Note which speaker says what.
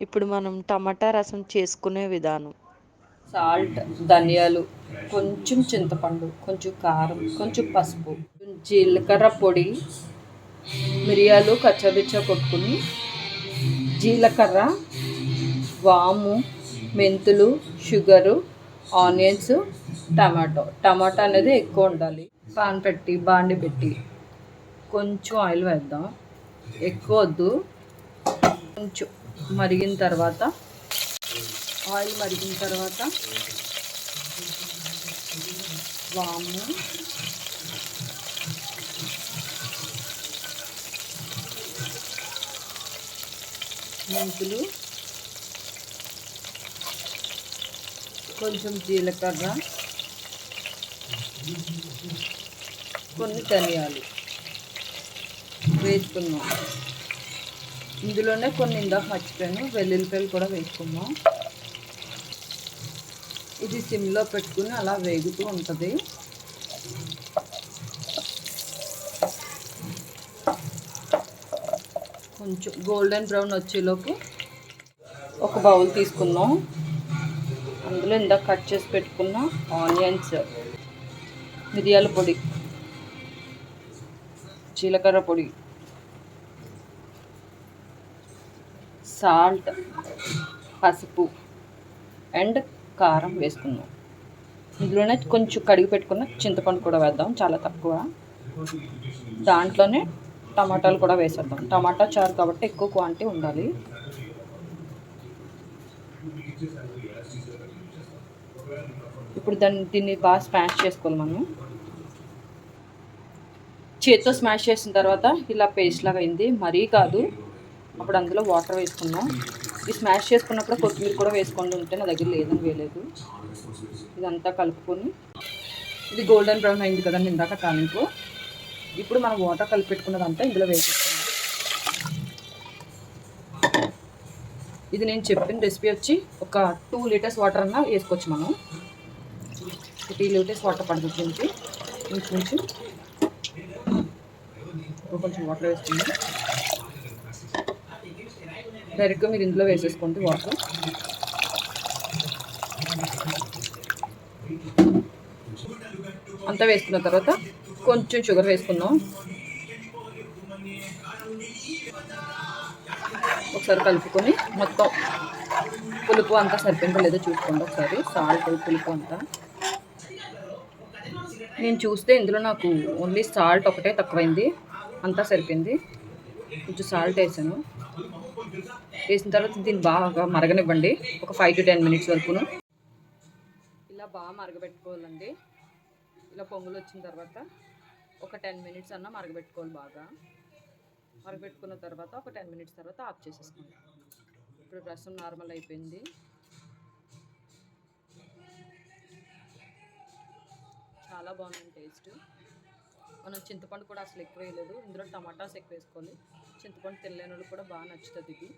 Speaker 1: ఇప్పుడు మనం టమాటా రసం చేసుకునే విధానం.
Speaker 2: సాల్ట్, ధనియాలు, కొంచెం చింతపండు, కొంచెం కారం, కొంచెం పసుపు, జీలకర్ర పొడి, మిరియాలు కచ్చబిచ్చ కొట్టుకుని, జీలకర్ర, వాము, మెంతులు, షుగరు, ఆనియన్స్, టమాటో అనేది ఎక్కువ ఉండాలి. పాన్ పెట్టి బాండి పెట్టి కొంచెం ఆయిల్ వేద్దాం, ఎక్కువ వద్దు. కొంచెం మరిగిన తర్వాత ఆయిల్ మరిగిన తర్వాత వాము, మెంతులు, కొంచెం జీలకర్ర, కొన్ని ధనియాలు వేసుకున్నాం. ఇందులోనే కొన్ని ఇందాక మర్చిపోయాను, వెల్లుల్లిపాయలు కూడా వేసుకున్నాం. ఇది సిమ్లో పెట్టుకుని అలా వేగుతూ ఉంటుంది. కొంచెం గోల్డెన్ బ్రౌన్ వచ్చేలోపు ఒక బౌల్ తీసుకుందాం. అందులో ఇందాక కట్ చేసి పెట్టుకున్న ఆనియన్స్, మిరియాల పొడి, జీలకర్ర పొడి, సాల్ట్, పసుపు అండ్ కారం వేసుకుందాం. ఇందులోనే కొంచెం కడిగి పెట్టుకున్న చింతపండు కూడా వేద్దాం, చాలా తక్కువ. దాంట్లోనే టమాటాలు కూడా వేసేద్దాం. టమాటా చారు కాబట్టి ఎక్కువ క్వాంటిటీ ఉండాలి. ఇప్పుడు దీన్ని బాగా స్మాష్ చేసుకోవాలి. మనం చేత్తో స్మాష్ చేసిన తర్వాత ఇలా పేస్ట్ లాగా అయింది, మరీ కాదు. అప్పుడు అందులో వాటర్ వేసుకుందాం. ఈ స్మాష్ చేసుకున్నప్పుడు కొత్తిమీర కూడా వేసుకోండి, ఉంటే నా దగ్గర లేదని వేయలేదు. ఇదంతా కలుపుకొని, ఇది గోల్డెన్ బ్రౌన్ అయింది కదండి ఇందాక తాలింపు. ఇప్పుడు మనం వాటర్ కలిపి పెట్టుకున్నదంతా ఇందులో వేసేసుకుందాం. ఇది నేను చెప్పిన రెసిపీ వచ్చి ఒక 2 లీటర్స్ వాటర్ అన్నా వేసుకోవచ్చు. మనం 3 లీటర్స్ వాటర్ పడుతుంది. ఇంకొంచెం వాటర్ వేసుకుందాం. డైరెక్ట్గా మీరు ఇందులో వేసేసుకోండి వాటర్. అంతా వేసుకున్న తర్వాత కొంచెం షుగర్ వేసుకుందాం. ఒకసారి కలుపుకొని మొత్తం పులుపు అంతా సరిపోయిందో లేదో చూసుకోండి ఒకసారి. సాల్ట్, పులుపు అంతా నేను చూస్తే ఇందులో నాకు ఓన్లీ సాల్ట్ ఒకటే తక్కువైంది, అంతా సరిపోయింది. కొంచెం సాల్ట్ వేసాను. వేసిన తర్వాత దీన్ని బాగా మరగనివ్వండి, ఒక 5 to 10 minutes వరకును. ఇలా బాగా మరగబెట్టుకోవాలండి. ఇలా పొంగులు వచ్చిన తర్వాత ఒక 10 minutes అన్నా మరగబెట్టుకోవాలి. బాగా మరగబెట్టుకున్న తర్వాత ఒక 10 minutes తర్వాత ఆఫ్ చేసేసుకోండి. ఇప్పుడు రసం నార్మల్ అయిపోయింది. చాలా బాగుంది టేస్ట్. మనం చింతపండు కూడా అసలు ఎక్కువ వేయలేదు, ఇందులో టమాటాస్ ఎక్కువ వేసుకోవాలి. చింతపండు తినలేని కూడా బాగా నచ్చుతుంది ఇది.